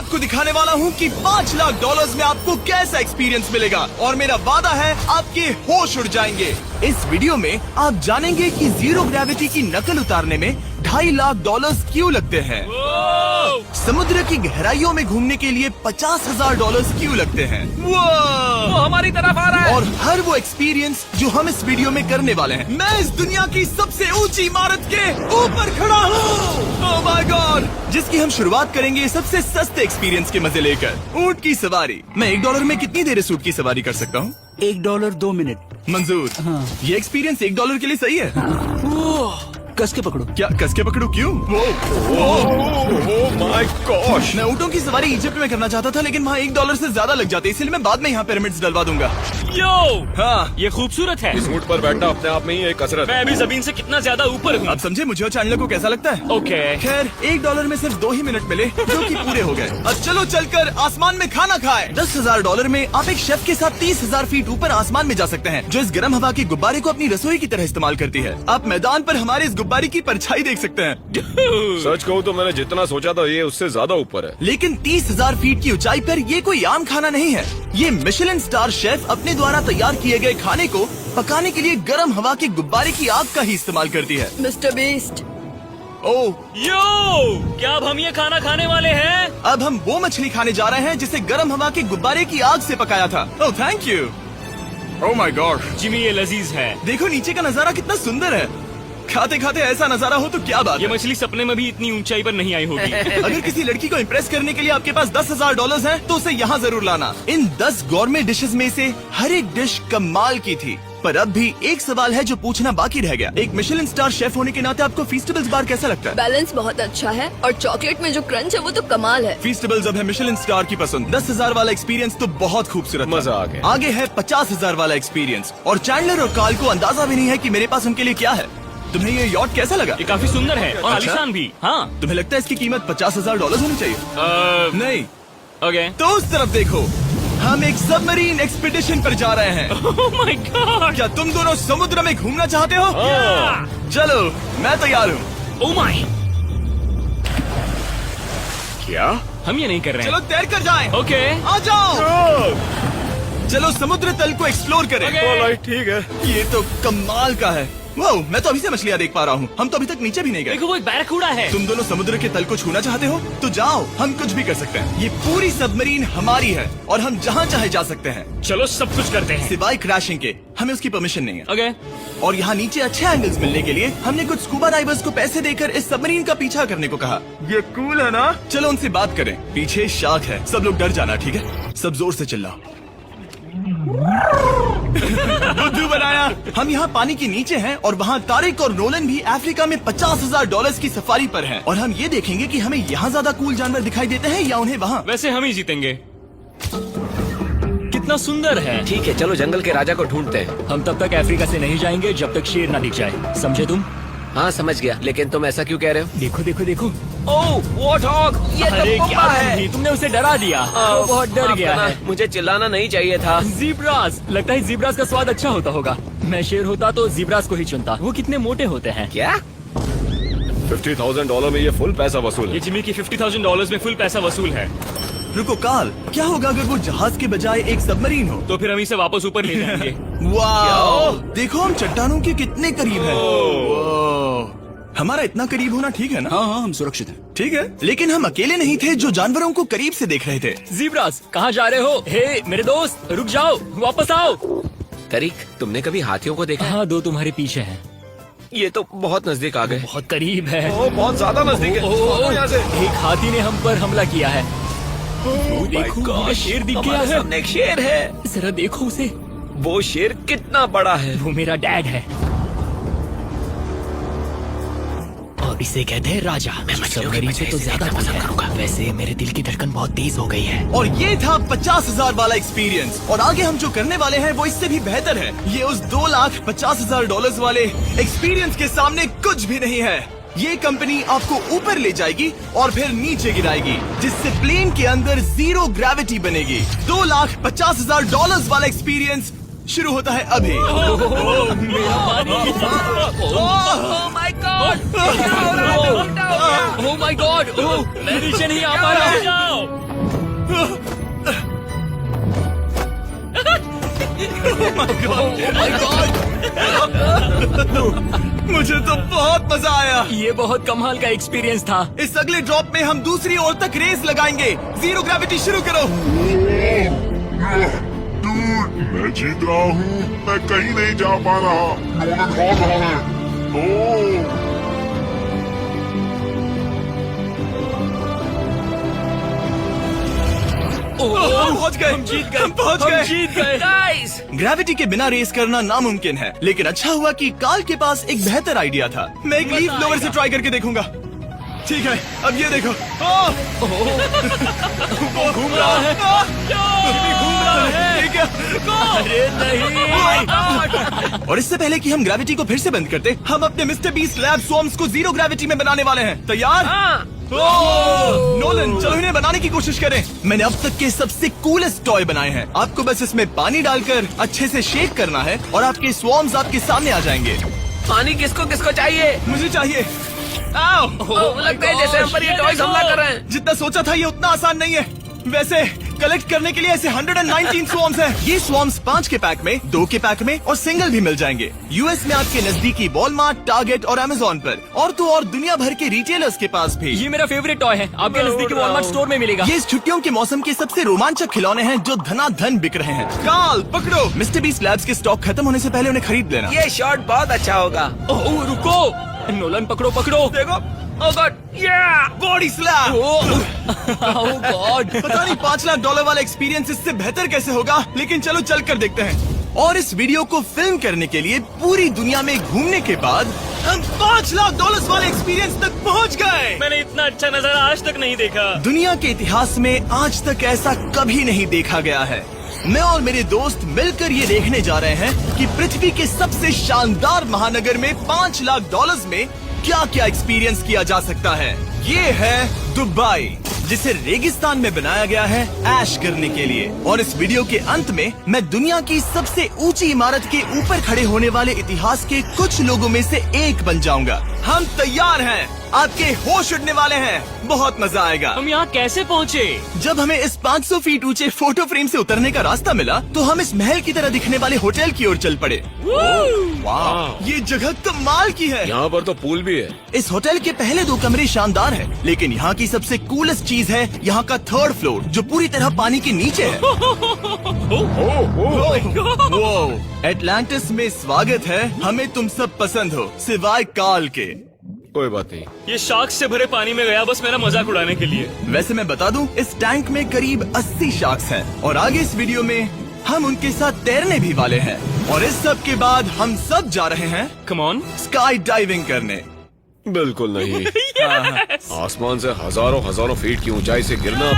आपको दिखाने वाला हूँ कि $5 लाख में आपको कैसा एक्सपीरियंस मिलेगा और मेरा वादा है आपके होश उड़ जाएंगे। इस वीडियो में आप जानेंगे कि जीरो ग्रेविटी की नकल उतारने में $2.5 लाख क्यों लगते हैं, समुद्र की गहराइयों में घूमने के लिए $50,000 क्यों लगते हैं, वो हमारी तरफ आ रहा है। और हर वो एक्सपीरियंस जो हम इस वीडियो में करने वाले हैं। मैं इस दुनिया की सबसे ऊंची इमारत के ऊपर खड़ा हूँ, ओह माय गॉड, जिसकी हम शुरुआत करेंगे सबसे सस्ते एक्सपीरियंस के मजे लेकर, ऊंट की सवारी। मैं $1 में कितनी देर इस ऊंट की सवारी कर सकता हूँ? $1 2 मिनट। मंजूर। हाँ। ये एक्सपीरियंस $1 के लिए सही है। कस के पकड़ो। क्या कस के पकड़ू? क्यों? माय गॉश, मैं ऊँटों की सवारी इजिप्ट में करना चाहता था, लेकिन वहाँ $1 से ज्यादा लग जाते, इसलिए मैं बाद में यहाँ पिरामिड्स डलवा दूंगा। यो, हाँ, ये खूबसूरत है। इस ऊंट पर बैठना अपने आप में ही एक कसरत मैं है। अभी जमीन से कितना ज्यादा ऊपर हूँ। अब समझे मुझे और चैंडलर को कैसा लगता है? ओके, खैर $1 में सिर्फ 2 ही मिनट मिले, जो कि पूरे हो गए। अब चलो चलकर आसमान में खाना खाए। $10,000 में आप एक शेफ के साथ 30,000 फीट ऊपर आसमान में जा सकते हैं, जो इस गर्म हवा के गुब्बारे को अपनी रसोई की तरह इस्तेमाल करती है। आप मैदान पर हमारे इस गुब्बारे की परछाई देख सकते हैं। सच कहूँ तो मैंने जितना सोचा था ये उससे ज्यादा ऊपर है। लेकिन 30,000 फीट की ऊंचाई पर ये कोई आम खाना नहीं है। ये मिशेलिन स्टार शेफ अपने द्वारा तैयार किए गए खाने को पकाने के लिए गर्म हवा के गुब्बारे की आग का ही इस्तेमाल करती है। मिस्टर बीस्ट, ओह, यो, क्या अब हम ये खाना खाने वाले हैं? अब हम वो मछली खाने जा रहे हैं जिसे गर्म हवा के गुब्बारे की आग से पकाया था। Oh thank you. Oh my God, Jimmy, ये लजीज है। देखो नीचे का नजारा कितना सुंदर है। खाते खाते ऐसा नजारा हो तो क्या बात ये है। मछली सपने में भी इतनी ऊंचाई पर नहीं आई होगी। अगर किसी लड़की को इम्प्रेस करने के लिए आपके पास $10,000 है तो उसे यहाँ जरूर लाना। इन 10 गौरमेट डिशेस में से हर एक डिश कमाल की थी, पर अब भी एक सवाल है जो पूछना बाकी रह गया। एक मिशेलिन स्टार शेफ होने के नाते आपको फीस्टेबल्स बार कैसा लगता है? बैलेंस बहुत अच्छा है और चॉकलेट में जो क्रंच है वो तो कमाल है। फीस्टेबल्स अब है मिशेलिन स्टार की पसंद। 10,000 वाला एक्सपीरियंस तो बहुत खूबसूरत था। मजा आ गया। आगे है 50,000 वाला एक्सपीरियंस, और चैंडलर और कार्ल को अंदाजा भी नहीं है कि मेरे पास उनके लिए क्या है। तुम्हें ये यॉट कैसा लगा? ये काफी सुंदर है और अच्छा? आलीशान भी। हाँ, तुम्हें लगता है इसकी कीमत $50,000 होनी चाहिए? नहीं, ओके। तो उस तरफ देखो, हम एक सबमरीन एक्सपीडिशन पर जा रहे हैं। ओह माय गॉड, क्या तुम दोनों समुद्र में घूमना चाहते हो? चलो, मैं तैयार हूँ। ओह माय, क्या? हम ये नहीं कर रहे चलो हैं। तैर कर जाएं। ओके, आ जाओ, चलो समुद्र तल को एक्सप्लोर करें। ओके। ऑलराइट, ठीक है। ये तो कमाल का है। वाह, मैं तो अभी से मछलियाँ देख पा रहा हूँ। हम तो अभी तक नीचे भी नहीं गए। देखो वो एक बैरकूडा है। तुम दोनों समुद्र के तल को छूना चाहते हो तो जाओ, हम कुछ भी कर सकते हैं। ये पूरी सबमरीन हमारी है और हम जहाँ चाहे जा सकते हैं, चलो सब कुछ करते हैं। सिवाय क्रैशिंग के। हमें उसकी परमिशन नहीं है। ओके, और यहाँ नीचे अच्छे एंगल्स मिलने के लिए हमने कुछ स्कूबा डाइवर्स को पैसे देकर इस सबमरीन का पीछा करने को कहा। ये कूल है ना? चलो उनसे बात करें। पीछे शार्क है, सब लोग डर जाना, ठीक है? सब जोर से चिल्लाओ। बुद्धू बनाया। हम यहाँ पानी के नीचे हैं और वहाँ तारिक और नोलन भी अफ्रीका में $50,000 की सफारी पर हैं, और हम ये देखेंगे कि हमें यहाँ ज्यादा कूल जानवर दिखाई देते हैं या उन्हें वहाँ। वैसे हम ही जीतेंगे। कितना सुंदर है। ठीक है, चलो जंगल के राजा को ढूंढते हैं। हम तब तक अफ्रीका से नहीं जाएंगे जब तक शेर ना दिख जाए, समझे तुम? हाँ समझ गया, लेकिन तुम ऐसा क्यों कह रहे हो? देखो देखो देखो। ओह वॉर्थॉग, ये अरे तो क्या पप्पा है। तुम भी, तुमने उसे डरा दिया। वो बहुत डर माफ गया करना, है। मुझे चिल्लाना नहीं चाहिए था। जीब्रास, लगता है जीब्रास का स्वाद अच्छा होता होगा। मैं शेर होता तो जीब्रास को ही चुनता। वो कितने मोटे होते हैं। क्या? $50,000 में ये फुल पैसा वसूल ये है। जिमी की $50,000 में फुल पैसा वसूल है। रुको कार्ल, क्या होगा अगर वो जहाज के बजाय एक सबमरीन हो? तो फिर हम इसे वापस ऊपर ले जाएंगे। वाह, देखो हम चट्टानों के कितने करीब हैं। वाह, हमारा इतना करीब होना ठीक है ना? हाँ हाँ, हम सुरक्षित हैं। ठीक है, लेकिन हम अकेले नहीं थे जो जानवरों को करीब से देख रहे थे। जीब्रास, कहाँ जा रहे हो? हे मेरे दोस्त, रुक जाओ, वापस आओ। तरीक, तुमने कभी हाथियों को देखा है? हाँ, 2 तुम्हारे पीछे हैं। ये तो बहुत नजदीक आ गए। बहुत करीब है। ओह, बहुत ज्यादा नजदीक है। भागो यहाँ से। एक हाथी ने हम पर हमला किया है। वो देखो, मुझे शेर दिख गया हमारे है। सामने एक शेर है। जरा देखो उसे। वो शेर कितना बड़ा है। वो मेरा डैड है और इसे कहते हैं राजा। मैं मछलियों के सबमरीन बजाय से तो इसे ज्यादा देखना पसंद पसंद करूंगा। वैसे मेरे दिल की धड़कन बहुत तेज हो गई है। और ये था 50,000 वाला एक्सपीरियंस, और आगे हम जो करने वाले हैं वो इससे भी बेहतर है। ये उस $2,50,000 वाले एक्सपीरियंस के सामने कुछ भी नहीं है। ये कंपनी आपको ऊपर ले जाएगी और फिर नीचे गिराएगी, जिससे प्लेन के अंदर जीरो ग्रेविटी बनेगी। $2,50,000 वाला एक्सपीरियंस शुरू होता है अभी। ओह माय गॉड, मैं नीचे नहीं आ पा रहा हूँ। my God! मुझे तो बहुत मजा आया। ये बहुत कमाल का एक्सपीरियंस था। इस अगले ड्रॉप में हम दूसरी ओर तक रेस लगाएंगे। जीरो ग्रेविटी शुरू करो। मैं जीत रहा हूँ, मैं कहीं नहीं जा पा रहा। नोलन भाग रहा है। ओह! हम पहुंच गए, हम जीत गए, हम पहुंच गए, जीत गए। गाइस, ग्रेविटी के बिना रेस करना नामुमकिन है, लेकिन अच्छा हुआ कि कार्ल के पास एक बेहतर आइडिया था। मैं एक लीफ ब्लोअर से ट्राई करके देखूंगा। ठीक है, अब ये देखो। वो घूम रहा है। घूम रहा है। ठीक है। अरे नहीं। और इससे पहले कि हम ग्रेविटी को फिर से बंद करते, हम अपने मिस्टर बीस्ट लैब स्वॉर्म्स को जीरो ग्रेविटी में बनाने वाले हैं। तैयार? नोलन, चलो इन्हें बनाने की कोशिश करें। मैंने अब तक के सबसे कूलेस्ट टॉय बनाए हैं। आपको बस इसमें पानी डालकर अच्छे से शेक करना है और आपके स्वॉर्म्स आपके सामने आ जाएंगे। पानी किसको किसको चाहिए? मुझे चाहिए। आओ! लगता है जैसे हम पर ये टॉयज हमला कर रहे हैं। जितना सोचा था ये उतना आसान नहीं है। वैसे कलेक्ट करने के लिए ऐसे 119 स्वॉर्म्स हैं। ये स्वॉर्म्स 5 के पैक में, 2 के पैक में और सिंगल भी मिल जाएंगे। यूएस में आपके नजदीकी वॉलमार्ट, टारगेट और अमेजोन पर, और तो और दुनिया भर के रिटेलर्स के पास भी। ये मेरा फेवरेट टॉय है। आपके नजदीकी वॉलमार्ट स्टोर में मिलेगा। ये इस छुट्टियों के मौसम के सबसे रोमांचक खिलौने हैं जो धनाधन बिक रहे हैं। कार्ल, पकड़ो। मिस्टर बीस्ट लैब्स के स्टॉक खत्म होने से पहले उन्हें खरीद लेना। ये शॉट बहुत अच्छा होगा। ओह, रुको। नोलन, पकड़ो पकड़ो। देखो। ओह गॉड, या बॉडी स्लैम। ओह गॉड। पता नहीं $5 लाख वाला एक्सपीरियंस इससे बेहतर कैसे होगा, लेकिन चलो चल कर देखते हैं। और इस वीडियो को फिल्म करने के लिए पूरी दुनिया में घूमने के बाद हम $5 लाख वाले एक्सपीरियंस तक पहुंच गए। मैंने इतना अच्छा नजारा आज तक नहीं देखा। दुनिया के इतिहास में आज तक ऐसा कभी नहीं देखा गया है। मैं और मेरे दोस्त मिलकर ये देखने जा रहे हैं कि पृथ्वी के सबसे शानदार महानगर में $5 लाख में क्या क्या एक्सपीरियंस किया जा सकता है। ये है दुबई, जिसे रेगिस्तान में बनाया गया है ऐश करने के लिए। और इस वीडियो के अंत में मैं दुनिया की सबसे ऊंची इमारत के ऊपर खड़े होने वाले इतिहास के कुछ लोगों में से एक बन जाऊंगा। हम तैयार हैं, आपके होश उड़ने वाले हैं, बहुत मजा आएगा। हम यहाँ कैसे पहुँचे? जब हमें इस 500 फीट ऊंचे फोटो फ्रेम से उतरने का रास्ता मिला तो हम इस महल की तरह दिखने वाले होटल की ओर चल पड़े। वाह, ये जगह कमाल की है। यहाँ पर तो पूल भी है। इस होटल के पहले 2 कमरे शानदार हैं, लेकिन यहाँ की सबसे कूलेस्ट चीज है यहाँ का 3rd फ्लोर, जो पूरी तरह पानी के नीचे है। एटलांटिस में स्वागत है। हमें तुम सब पसंद हो, सिवाय कार्ल के। कोई बात नहीं। ये शार्क से भरे पानी में गया बस मेरा मजाक उड़ाने के लिए। वैसे मैं बता दूं, इस टैंक में करीब 80 शार्क्स हैं और आगे इस वीडियो में हम उनके साथ तैरने भी वाले हैं। और इस सब के बाद हम सब जा रहे हैं कम ऑन। स्काई डाइविंग करने। बिल्कुल नहीं। आसमान से हजारों फीट की ऊंचाई से गिरना।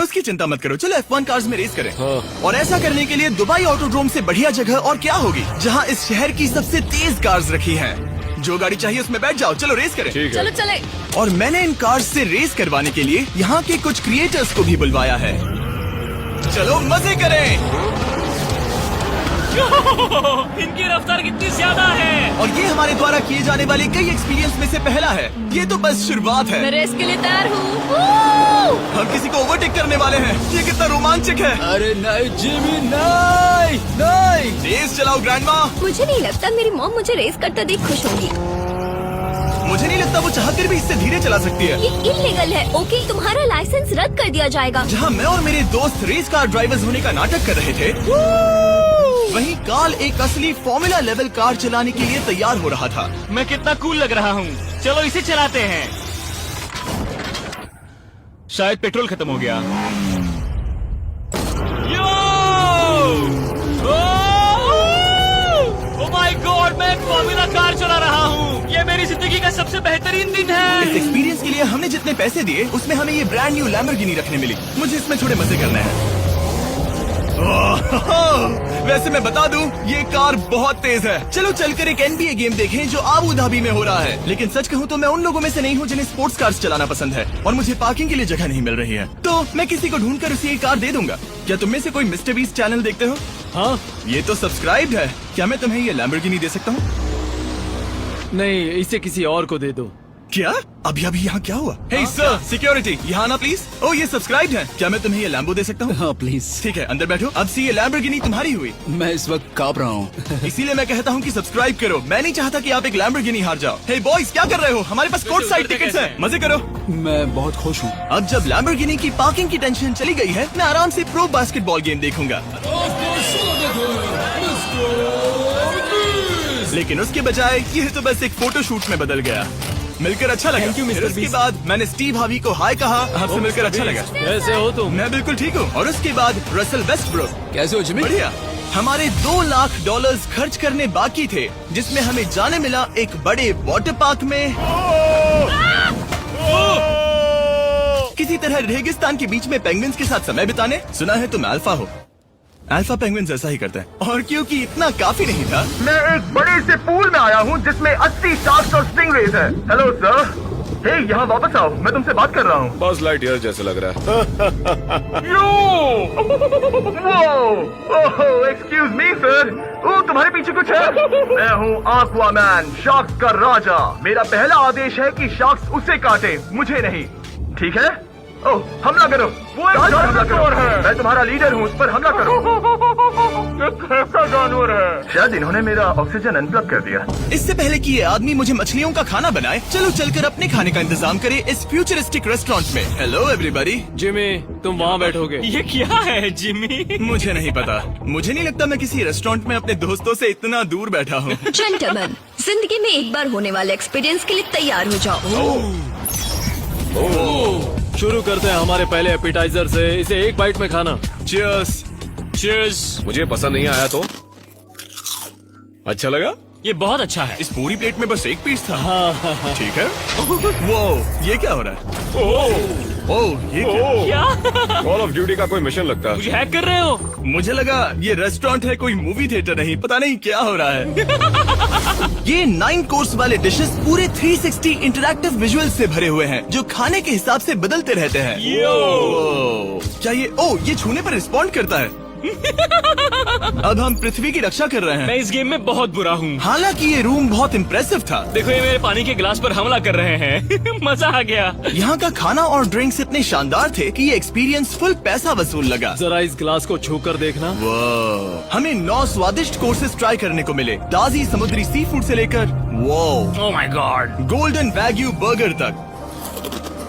उसकी चिंता मत करो, चलो F1 कार्स में रेस करें। हाँ। और ऐसा करने के लिए दुबई ऑटोड्रोम से बढ़िया जगह और क्या होगी, जहाँ इस शहर की सबसे तेज कार्स रखी हैं। जो गाड़ी चाहिए उसमें बैठ जाओ, चलो रेस करें। ठीक है। चलो चले। और मैंने इन कार्स से रेस करवाने के लिए यहाँ के कुछ क्रिएटर्स को भी बुलवाया है। चलो मजे करें। इनकी रफ्तार कितनी ज्यादा है। और ये हमारे द्वारा किए जाने वाले कई एक्सपीरियंस में से पहला है। ये तो बस शुरुआत है। मैं रेस के लिए तैयार हूँ। हम किसी को ओवरटेक करने वाले हैं। ये कितना रोमांचक है। अरे नहीं जिमी, नहीं नहीं। रेस चलाओ ग्रैंडमा। मुझे नहीं लगता मेरी मॉम मुझे रेस करता देख खुश होंगी। मुझे नहीं लगता वो चाहकर भी इससे धीरे चला सकती है। ये इल्लीगल है। ओके, तुम्हारा लाइसेंस रद्द कर दिया जाएगा। जहाँ मैं और मेरे दोस्त रेस कार ड्राइवर्स होने का नाटक कर रहे थे, वहीं कार्ल एक असली फॉर्मूला लेवल कार चलाने के लिए तैयार हो रहा था। मैं कितना कूल लग रहा हूँ। चलो इसे चलाते हैं। शायद पेट्रोल खत्म हो गया। ओह माय गॉड, मैं एक फॉर्मूला कार चला रहा हूँ। ये मेरी जिंदगी का सबसे बेहतरीन दिन इस है। एक्सपीरियंस के लिए हमने जितने पैसे दिए उसमें हमें ये ब्रांड न्यू लैम्बोर्गिनी रखने मिली। मुझे इसमें थोड़े मजे करने हैं। वैसे मैं बता दूं, ये कार बहुत तेज है। चलो चलकर एक NBA गेम देखें जो आबू धाबी में हो रहा है। लेकिन सच कहूं तो मैं उन लोगों में से नहीं हूं जिन्हें स्पोर्ट्स कार्स चलाना पसंद है और मुझे पार्किंग के लिए जगह नहीं मिल रही है, तो मैं किसी को ढूंढकर उसे ये कार दे दूंगा। क्या तुम में से कोई मिस्टर बीस्ट चैनल देखते हो? हाँ। ये तो सब्सक्राइब्ड है। क्या मैं तुम्हें ये लैम्बोर्गिनी दे सकता हूँ? नहीं, इसे किसी और को दे दो। क्या अभी अभी यहाँ क्या हुआ? हे सर, सिक्योरिटी यहाँ ना प्लीज। ओ ये सब्सक्राइब्ड है, क्या मैं तुम्हें ये लैम्बो दे सकता हूँ? हाँ प्लीज। ठीक है अंदर बैठो। अब से ये लैम्बोर्गिनी तुम्हारी हुई। मैं इस वक्त कांप रहा हूँ। इसीलिए मैं कहता हूँ कि सब्सक्राइब करो। मैं नहीं चाहता कि आप एक लैम्बोर्गिनी हार जाओ। हे बॉयज क्या कर रहे हो? हमारे पास कोर्ट साइड टिकट्स हैं, मजे करो। मैं बहुत खुश हूँ। अब जब लैम्बोर्गिनी की पार्किंग की टेंशन चली गई है, मैं आराम से प्रो बास्केटबॉल गेम देखूंगा। लेकिन उसके बजाय ये तो बस एक फोटो शूट में बदल गया। मिलकर अच्छा लगा। Thank you, Mr. फिर उसके Beast। बाद मैंने स्टीव हावी को हाय कहा। आपसे मिलकर अच्छा लगा। कैसे हो तुम? मैं बिल्कुल ठीक हूँ। और उसके बाद रसल वेस्टब्रुक। कैसे हो जिमी? बढ़िया। हमारे $2 लाख खर्च करने बाकी थे, जिसमें हमें जाने मिला एक बड़े वाटर पार्क में किसी तरह रेगिस्तान के बीच में पेंगुइन्स के साथ समय बिताने। सुना है तुम अल्फा हो। अल्फा पेंगुइन्स ऐसा ही करते हैं। और क्योंकि इतना काफी नहीं था, मैं एक बड़े से पूल में आया हूँ जिसमें 80 शार्क्स और स्टिंगरेज है। हेलो सर, हे यहाँ वापस आओ, मैं तुमसे बात कर रहा हूँ। बस लाइट ईयर जैसे लग रहा है। एक्सक्यूज मी सर, ओ तुम्हारे पीछे कुछ है? मैं हूँ आक्वामैन, शार्क्स का राजा। मेरा पहला आदेश है कि शार्क्स उसे काटे, मुझे नहीं। ठीक है? ओह, हमला करो। वो एक जानवर है। मैं तुम्हारा लीडर हूँ, उस पर हमला करो। कैसा जानवर है? शायद इन्होंने मेरा ऑक्सीजन अनप्लग कर दिया। इससे पहले कि ये आदमी मुझे मछलियों का खाना बनाए, चलो चलकर अपने खाने का इंतजाम करें इस फ्यूचरिस्टिक रेस्टोरेंट में। Hello everybody. जिमी तुम वहाँ बैठोगे? ये क्या है जिमी? मुझे नहीं पता। मुझे नहीं लगता मैं किसी रेस्टोरेंट में अपने दोस्तों से इतना दूर बैठा हूँ। जेंटलमैन, जिंदगी में एक बार होने वाले एक्सपीरियंस के लिए तैयार हो जाओ। शुरू करते हैं हमारे पहले एपिटाइजर से। इसे एक बाइट में खाना। Cheers। चीयर्स। मुझे पसंद नहीं आया तो अच्छा लगा। ये बहुत अच्छा है। इस पूरी प्लेट में बस एक पीस था। ठीक है। वो ये क्या हो रहा है? ओह ये क्या? कॉल ऑफ ड्यूटी का कोई मिशन लगता है। मुझे हैक कर रहे हो? मुझे लगा ये रेस्टोरेंट है, कोई मूवी थिएटर नहीं। पता नहीं क्या हो रहा है। ये 9 कोर्स वाले डिशेस पूरे 360 इंटरैक्टिव विजुअल से भरे हुए हैं, जो खाने के हिसाब से बदलते रहते हैं। क्या ये ये छूने पर रिस्पॉन्ड करता है? अब हम पृथ्वी की रक्षा कर रहे मैं हैं। इस गेम में बहुत बुरा हूँ। हालांकि ये रूम बहुत इम्प्रेसिव था। देखो ये मेरे पानी के गिलास पर हमला कर रहे हैं। मजा आ गया। यहाँ का खाना और ड्रिंक्स इतने शानदार थे कि ये एक्सपीरियंस फुल पैसा वसूल लगा। जरा इस गिलास को छू कर देखना। हमें 9 स्वादिष्ट कोर्सेज ट्राई करने को मिले, ताजी समुद्री सी फूड से लेकर oh my God, golden wagyu burger तक।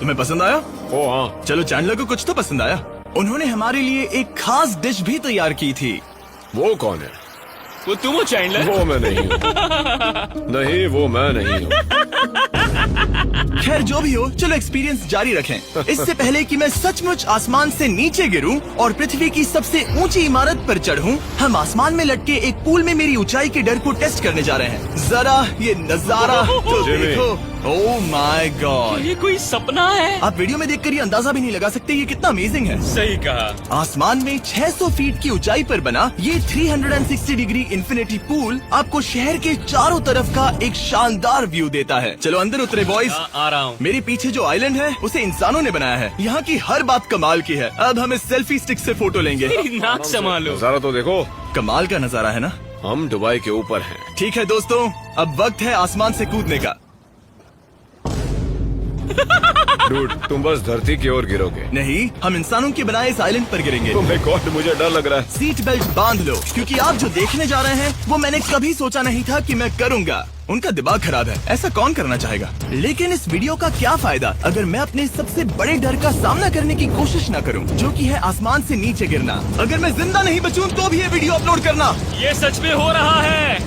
तुम्हें पसंद आया? ओ हाँ, चलो चैंडलर को कुछ तो पसंद आया। उन्होंने हमारे लिए एक खास डिश भी तैयार की थी। वो कौन है? वो तुम हो चैंडलर? वो मैं नहीं हूँ। नहीं वो मैं नहीं हूँ। खैर जो भी हो, चलो एक्सपीरियंस जारी रखें। इससे पहले कि मैं सचमुच आसमान से नीचे गिरूं और पृथ्वी की सबसे ऊंची इमारत पर चढ़ूं, हम आसमान में लटके एक पूल में मेरी ऊंचाई के डर को टेस्ट करने जा रहे हैं। जरा ये नजारा तो जिमी। देखो। ओह माय गॉड, ये कोई सपना है? आप वीडियो में देखकर ये अंदाजा भी नहीं लगा सकते ये कितना अमेजिंग है। सही कहा। आसमान में 600 फीट की ऊंचाई पर बना ये 360 डिग्री इंफिनिटी पूल आपको शहर के चारों तरफ का एक शानदार व्यू देता है। चलो अंदर उतरे बॉयज। आ रहा हूँ। मेरे पीछे जो आइलैंड है उसे इंसानों ने बनाया है। यहाँ की हर बात कमाल की है। अब हम इस सेल्फी स्टिक से फोटो लेंगे। नाक संभालो। नजारा तो देखो। कमाल का नजारा है ना? हम दुबई के ऊपर हैं। ठीक है दोस्तों, अब वक्त है आसमान से कूदने का। डूड, तुम बस धरती की ओर गिरोगे। नहीं, हम इंसानों के बनाए इस आइलैंड पर गिरेंगे। Oh my God, मुझे डर लग रहा है। सीट बेल्ट बांध लो, क्योंकि आप जो देखने जा रहे हैं वो मैंने कभी सोचा नहीं था कि मैं करूंगा। उनका दिमाग खराब है, ऐसा कौन करना चाहेगा? लेकिन इस वीडियो का क्या फायदा अगर मैं अपने सबसे बड़े डर का सामना करने की कोशिश न करूं, जो कि है आसमान से नीचे गिरना। अगर मैं जिंदा नहीं बचूं तो भी ये वीडियो अपलोड करना। ये सच में हो रहा है?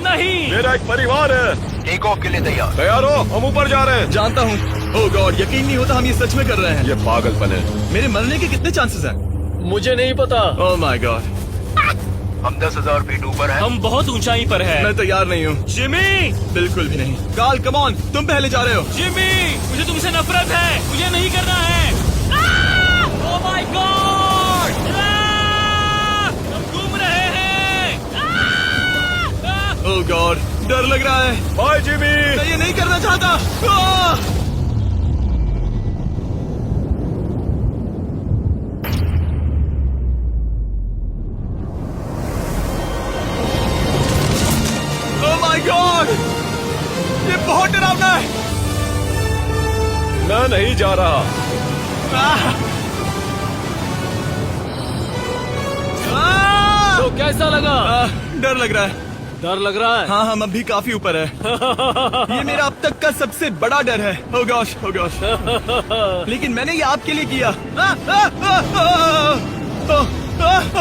नहीं। मेरा एक परिवार है। टेक ऑफ के लिए तैयार। तैयार हो? हम ऊपर जा रहे हैं। जानता हूँ। ओह गॉड, यकीन नहीं होता हम ये सच में कर रहे हैं। ये पागलपन है। मेरे मरने के कितने चांसेस हैं? मुझे नहीं पता। ओह माय गॉड, हम 10,000 फीट ऊपर हैं। हम बहुत ऊंचाई पर हैं। मैं तैयार नहीं हूँ। जिमी, बिल्कुल भी नहीं। काल कम ऑन, तुम पहले जा रहे हो। जिमी, मुझे तुमसे नफरत है। मुझे नहीं करना है। ओह माय गॉड, हम घूम रहे हैं। ओह गॉड, डर लग रहा है। Bye Jimmy. मैं ये नहीं करना चाहता। आह! ओह माय गॉड, ये बहुत डरावना है। जा रहा। तो कैसा लगा? डर लग रहा है। डर लग रहा है? हाँ हम अभी काफी ऊपर है। ये मेरा अब तक का सबसे बड़ा डर है। Oh gosh, oh gosh। लेकिन मैंने ये आपके लिए किया।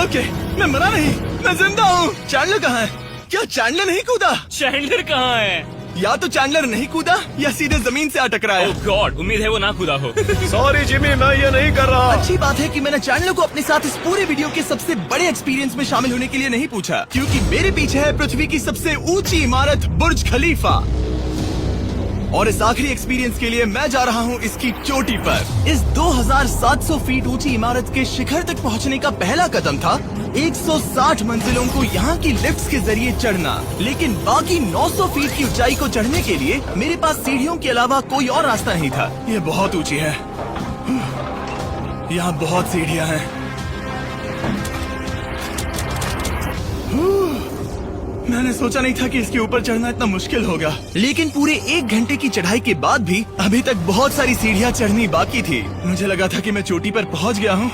ओके, मैं मरा नहीं, मैं जिंदा हूँ। चैंडलर कहाँ है? क्या चैंडलर नहीं कूदा? चैंडलर कहाँ है? या तो चैंडलर नहीं कूदा या सीधे जमीन से आ टकराया। ओह गॉड, उम्मीद है वो ना खुदा हो। सॉरी जिमी, मैं ये नहीं कर रहा। अच्छी बात है कि मैंने चैंडलर को अपने साथ इस पूरे वीडियो के सबसे बड़े एक्सपीरियंस में शामिल होने के लिए नहीं पूछा, क्योंकि मेरे पीछे है पृथ्वी की सबसे ऊंची इमारत बुर्ज खलीफा। और इस आखिरी एक्सपीरियंस के लिए मैं जा रहा हूँ इसकी चोटी पर। इस 2700 फीट ऊंची इमारत के शिखर तक पहुँचने का पहला कदम था 160 मंजिलों को यहाँ की लिफ्ट्स के जरिए चढ़ना। लेकिन बाकी 900 फीट की ऊंचाई को चढ़ने के लिए मेरे पास सीढ़ियों के अलावा कोई और रास्ता नहीं था। ये बहुत ऊंची है, यहाँ बहुत सीढ़ियाँ हैं। मैंने सोचा नहीं था कि इसके ऊपर चढ़ना इतना मुश्किल होगा, लेकिन पूरे 1 घंटे की चढ़ाई के बाद भी अभी तक बहुत सारी सीढ़ियाँ चढ़नी बाकी थी। मुझे लगा था कि मैं चोटी पर पहुँच गया हूँ,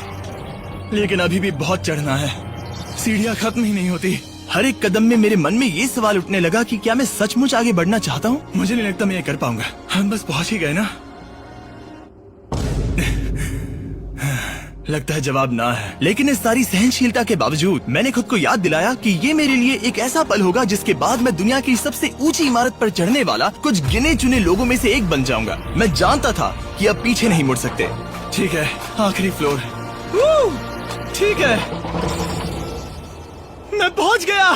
लेकिन अभी भी बहुत चढ़ना है। सीढ़ियाँ खत्म ही नहीं होती। हर एक कदम में मेरे मन में ये सवाल उठने लगा कि क्या मैं सचमुच आगे बढ़ना चाहता हूँ? मुझे नहीं लगता मैं ये कर पाऊंगा। हम बस पहुँच ही गए ना। लगता है जवाब ना है, लेकिन इस सारी सहनशीलता के बावजूद मैंने खुद को याद दिलाया कि ये मेरे लिए एक ऐसा पल होगा जिसके बाद मैं दुनिया की सबसे ऊंची इमारत पर चढ़ने वाला कुछ गिने चुने लोगों में से एक बन जाऊंगा। मैं जानता था कि अब पीछे नहीं मुड़ सकते। ठीक है, आखिरी फ्लोर। ठीक है, मैं पहुंच गया।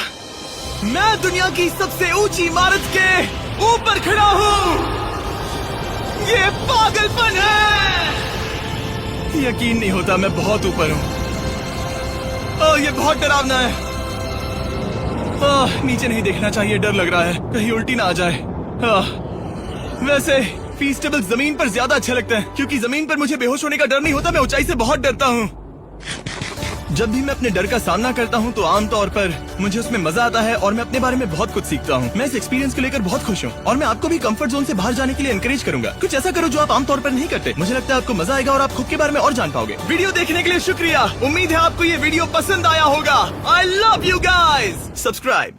मैं दुनिया की सबसे ऊंची इमारत के ऊपर खड़ा हूँ। ये पागलपन है। यकीन नहीं होता, मैं बहुत ऊपर हूँ। ओह, ये बहुत डरावना है। ओह, नीचे नहीं देखना चाहिए, डर लग रहा है कहीं उल्टी ना आ जाए। वैसे फीस्टेबल जमीन पर ज्यादा अच्छा लगता है, क्योंकि जमीन पर मुझे बेहोश होने का डर नहीं होता। मैं ऊंचाई से बहुत डरता हूँ। जब भी मैं अपने डर का सामना करता हूँ तो आमतौर पर मुझे उसमें मजा आता है और मैं अपने बारे में बहुत कुछ सीखता हूँ। मैं इस एक्सपीरियंस को लेकर बहुत खुश हूँ और मैं आपको भी कंफर्ट जोन से बाहर जाने के लिए एनकरेज करूंगा। कुछ ऐसा करो जो आप आमतौर पर नहीं करते। मुझे लगता है आपको मजा आएगा और आप खुद के बारे में और जान पाओगे। वीडियो देखने के लिए शुक्रिया। उम्मीद है आपको ये वीडियो पसंद आया होगा। I love you guys. Subscribe.